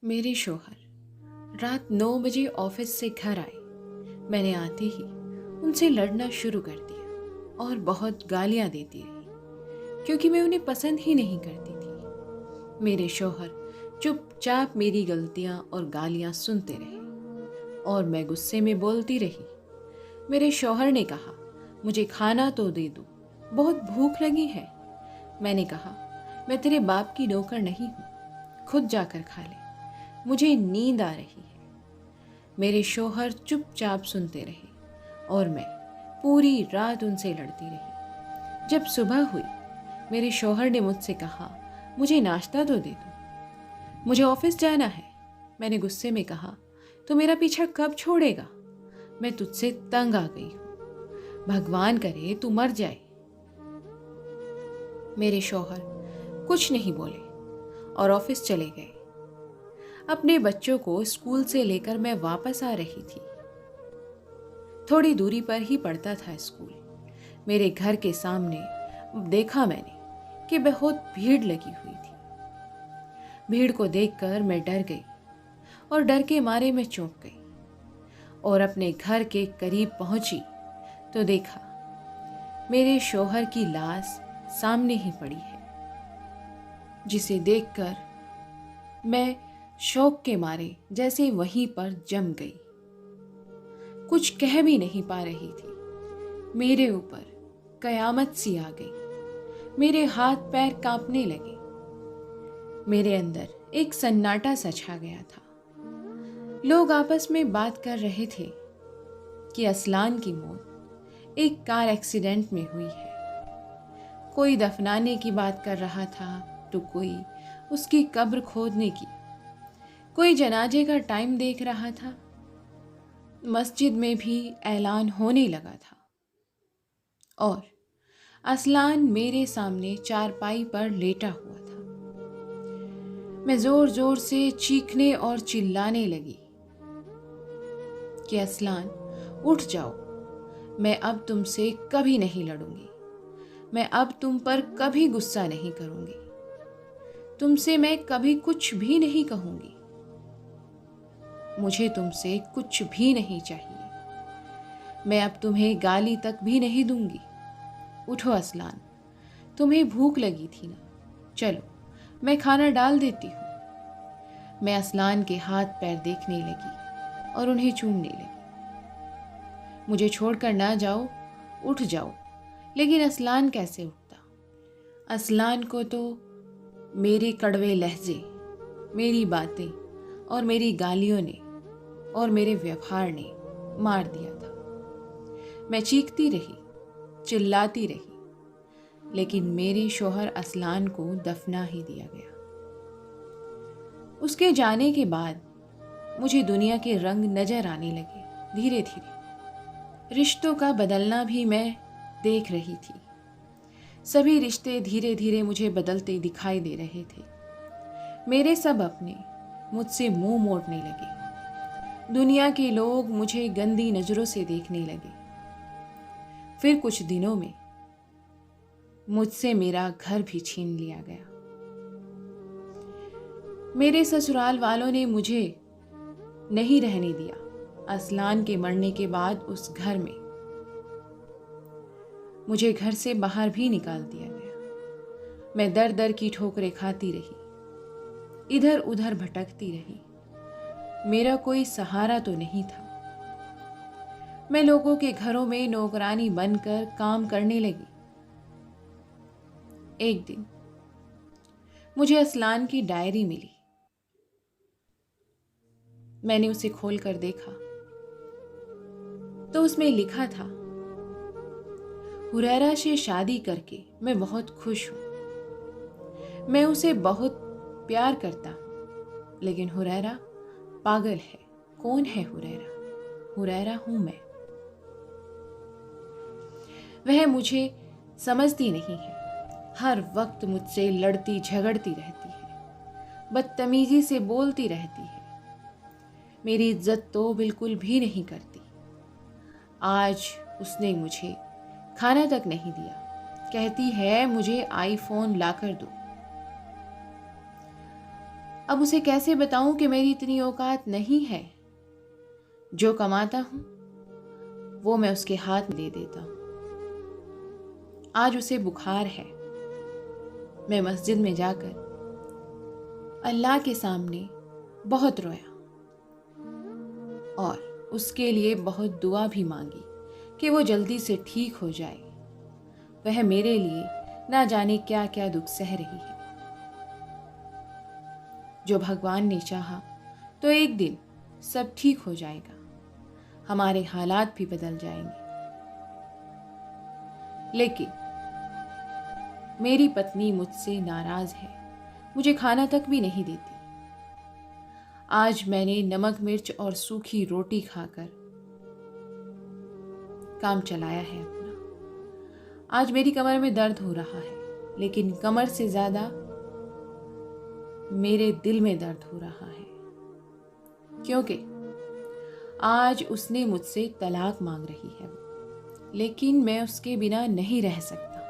मेरे शौहर रात 9 बजे ऑफिस से घर आए। मैंने आते ही उनसे लड़ना शुरू कर दिया और बहुत गालियां देती रही क्योंकि मैं उन्हें पसंद ही नहीं करती थी। मेरे शौहर चुपचाप मेरी गलतियां और गालियां सुनते रहे और मैं गुस्से में बोलती रही। मेरे शौहर ने कहा, मुझे खाना तो दे दो, बहुत भूख लगी है। मैंने कहा, मैं तेरे बाप की नौकर नहीं हूँ, खुद जाकर खा ले, मुझे नींद आ रही है। मेरे शौहर चुपचाप सुनते रहे और मैं पूरी रात उनसे लड़ती रही। जब सुबह हुई, मेरे शौहर ने मुझसे कहा, मुझे नाश्ता तो दे दो, मुझे ऑफिस जाना है। मैंने गुस्से में कहा, तो मेरा पीछा कब छोड़ेगा? मैं तुझसे तंग आ गई हूँ, भगवान करे तू मर जाए। मेरे शौहर कुछ नहीं बोले और ऑफिस चले गए। अपने बच्चों को स्कूल से लेकर मैं वापस आ रही थी। थोड़ी दूरी पर ही पड़ता था स्कूल। मेरे घर के सामने देखा मैंने कि बहुत भीड़ लगी हुई थी। भीड़ को देखकर मैं डर गई और डर के मारे मैं चौंक गई और अपने घर के करीब पहुंची तो देखा मेरे शौहर की लाश सामने ही पड़ी है, जिसे देखकर मैं शौक के मारे जैसे वहीं पर जम गई। कुछ कह भी नहीं पा रही थी। मेरे ऊपर कयामत सी आ गई। मेरे हाथ पैर कांपने लगे। मेरे अंदर एक सन्नाटा सा छा गया था। लोग आपस में बात कर रहे थे कि असलान की मौत एक कार एक्सीडेंट में हुई है। कोई दफनाने की बात कर रहा था तो कोई उसकी कब्र खोदने की। कोई जनाजे का टाइम देख रहा था। मस्जिद में भी ऐलान होने लगा था और असलान मेरे सामने चारपाई पर लेटा हुआ था। मैं जोर जोर से चीखने और चिल्लाने लगी कि असलान, उठ जाओ, मैं अब तुमसे कभी नहीं लड़ूंगी, मैं अब तुम पर कभी गुस्सा नहीं करूंगी, तुमसे मैं कभी कुछ भी नहीं कहूंगी, मुझे तुमसे कुछ भी नहीं चाहिए, मैं अब तुम्हें गाली तक भी नहीं दूंगी। उठो असलान, तुम्हें भूख लगी थी ना, चलो मैं खाना डाल देती हूँ। मैं असलान के हाथ पैर देखने लगी और उन्हें चूमने लगी। मुझे छोड़कर ना जाओ, उठ जाओ। लेकिन असलान कैसे उठता? असलान को तो मेरे कड़वे लहजे, मेरी बातें और मेरी गालियों ने और मेरे व्यवहार ने मार दिया था। मैं चीखती रही, चिल्लाती रही, लेकिन मेरे शौहर असलान को दफना ही दिया गया। उसके जाने के बाद मुझे दुनिया के रंग नजर आने लगे। धीरे धीरे रिश्तों का बदलना भी मैं देख रही थी। सभी रिश्ते धीरे धीरे मुझे बदलते दिखाई दे रहे थे। मेरे सब अपने मुझसे मुंह मोड़ने लगे। दुनिया के लोग मुझे गंदी नजरों से देखने लगे। फिर कुछ दिनों में मुझसे मेरा घर भी छीन लिया गया। मेरे ससुराल वालों ने मुझे नहीं रहने दिया। असलान के मरने के बाद उस घर में मुझे घर से बाहर भी निकाल दिया गया। मैं दर दर की ठोकरें खाती रही, इधर उधर भटकती रही। मेरा कोई सहारा तो नहीं था। मैं लोगों के घरों में नौकरानी बनकर काम करने लगी। एक दिन मुझे असलान की डायरी मिली। मैंने उसे खोलकर देखा तो उसमें लिखा था, हुरैरा से शादी करके मैं बहुत खुश हूं। मैं उसे बहुत प्यार करता हूं, लेकिन हुरैरा पागल है। कौन है हुरैरा? हुरैरा हूं मैं। वह मुझे समझती नहीं है। हर वक्त मुझसे लड़ती झगड़ती रहती है, बदतमीजी से बोलती रहती है, मेरी इज्जत तो बिल्कुल भी नहीं करती। आज उसने मुझे खाना तक नहीं दिया। कहती है मुझे आईफोन लाकर दो। अब उसे कैसे बताऊं कि मेरी इतनी औकात नहीं है। जो कमाता हूं वो मैं उसके हाथ में दे देता हूं। आज उसे बुखार है। मैं मस्जिद में जाकर अल्लाह के सामने बहुत रोया और उसके लिए बहुत दुआ भी मांगी कि वो जल्दी से ठीक हो जाए। वह मेरे लिए ना जाने क्या क्या दुख सह रही है। जो भगवान ने चाहा तो एक दिन सब ठीक हो जाएगा, हमारे हालात भी बदल जाएंगे। लेकिन मेरी पत्नी मुझसे नाराज है, मुझे खाना तक भी नहीं देती। आज मैंने नमक मिर्च और सूखी रोटी खाकर काम चलाया है अपना। आज मेरी कमर में दर्द हो रहा है, लेकिन कमर से ज्यादा मेरे दिल में दर्द हो रहा है, क्योंकि आज उसने मुझसे तलाक मांग रही है। लेकिन मैं उसके बिना नहीं रह सकता,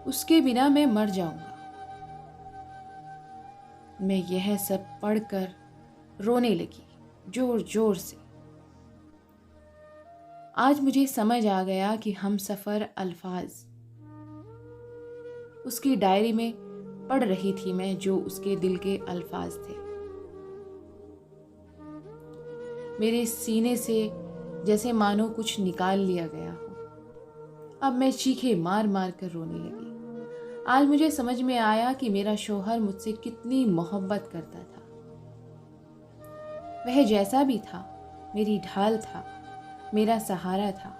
उसके बिना मैं मर जाऊंगा। मैं यह सब पढ़कर रोने लगी जोर जोर से। आज मुझे समझ आ गया कि हम सफर अल्फाज उसकी डायरी में पढ़ रही थी मैं, जो उसके दिल के अल्फाज थे। मेरे सीने से जैसे मानो कुछ निकाल लिया गया हो। अब मैं चीखे मार मार कर रोने लगी। आज मुझे समझ में आया कि मेरा शौहर मुझसे कितनी मोहब्बत करता था। वह जैसा भी था मेरी ढाल था, मेरा सहारा था।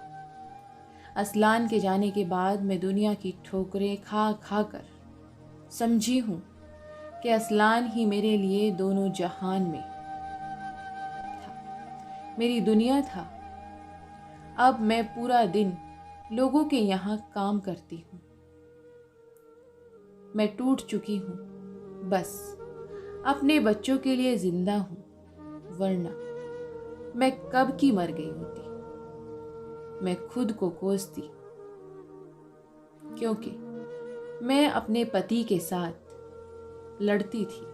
असलान के जाने के बाद मैं दुनिया की ठोकरें खा खा कर समझी हूं कि असलान ही मेरे लिए दोनों जहान में था, मेरी दुनिया था। अब मैं पूरा दिन लोगों के यहाँ काम करती हूँ। मैं टूट चुकी हूँ, बस अपने बच्चों के लिए जिंदा हूँ, वरना मैं कब की मर गई होती। मैं खुद को कोसती, क्योंकि मैं अपने पति के साथ लड़ती थी,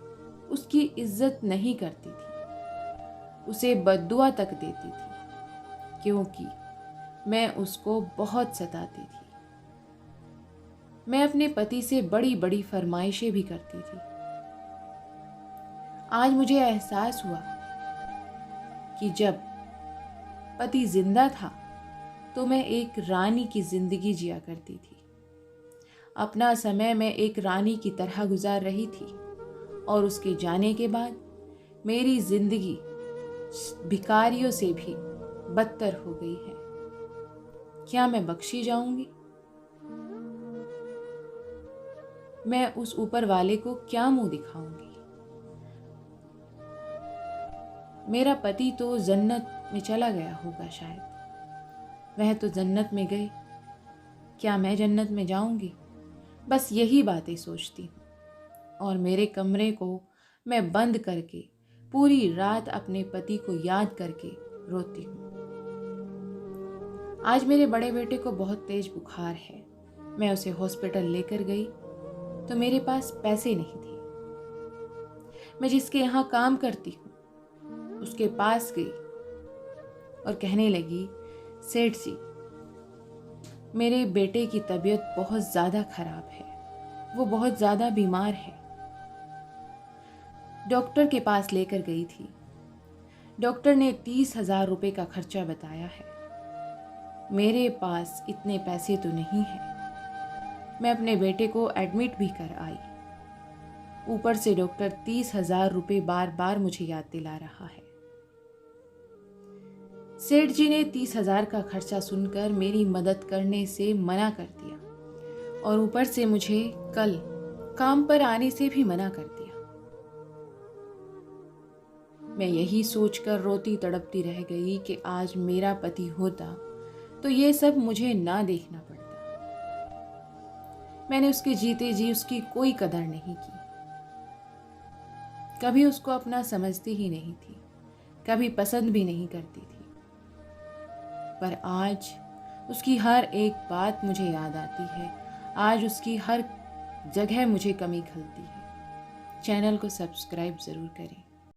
उसकी इज्जत नहीं करती थी, उसे बद्दुआ तक देती थी, क्योंकि मैं उसको बहुत सताती थी। मैं अपने पति से बड़ी बड़ी फरमाइशें भी करती थी। आज मुझे एहसास हुआ कि जब पति जिंदा था तो मैं एक रानी की जिंदगी जिया करती थी। अपना समय मैं एक रानी की तरह गुजार रही थी, और उसके जाने के बाद मेरी जिंदगी भिखारियों से भी बदतर हो गई है। क्या मैं बख्शी जाऊंगी? मैं उस ऊपर वाले को क्या मुंह दिखाऊंगी? मेरा पति तो जन्नत में चला गया होगा शायद। वह तो जन्नत में गए, क्या मैं जन्नत में जाऊंगी? बस यही बातें सोचती हूँ, और मेरे कमरे को मैं बंद करके पूरी रात अपने पति को याद करके रोती हूँ। आज मेरे बड़े बेटे को बहुत तेज बुखार है। मैं उसे हॉस्पिटल लेकर गई तो मेरे पास पैसे नहीं थे। मैं जिसके यहाँ काम करती हूँ उसके पास गई और कहने लगी, सेठ जी, मेरे बेटे की तबीयत बहुत ज़्यादा खराब है, वो बहुत ज़्यादा बीमार है। डॉक्टर के पास लेकर गई थी। डॉक्टर ने 30,000 रुपये का खर्चा बताया है। मेरे पास इतने पैसे तो नहीं हैं। मैं अपने बेटे को एडमिट भी कर आई, ऊपर से डॉक्टर 30,000 रुपये बार बार मुझे याद दिला रहा है। सेठ जी ने 30,000 का खर्चा सुनकर मेरी मदद करने से मना कर दिया, और ऊपर से मुझे कल काम पर आने से भी मना कर दिया। मैं यही सोचकर रोती तड़पती रह गई कि आज मेरा पति होता तो ये सब मुझे ना देखना पड़ता। मैंने उसके जीते जी उसकी कोई कदर नहीं की, कभी उसको अपना समझती ही नहीं थी, कभी पसंद भी नहीं करती थी। पर आज उसकी हर एक बात मुझे याद आती है। आज उसकी हर जगह मुझे कमी खलती है। चैनल को सब्सक्राइब ज़रूर करें।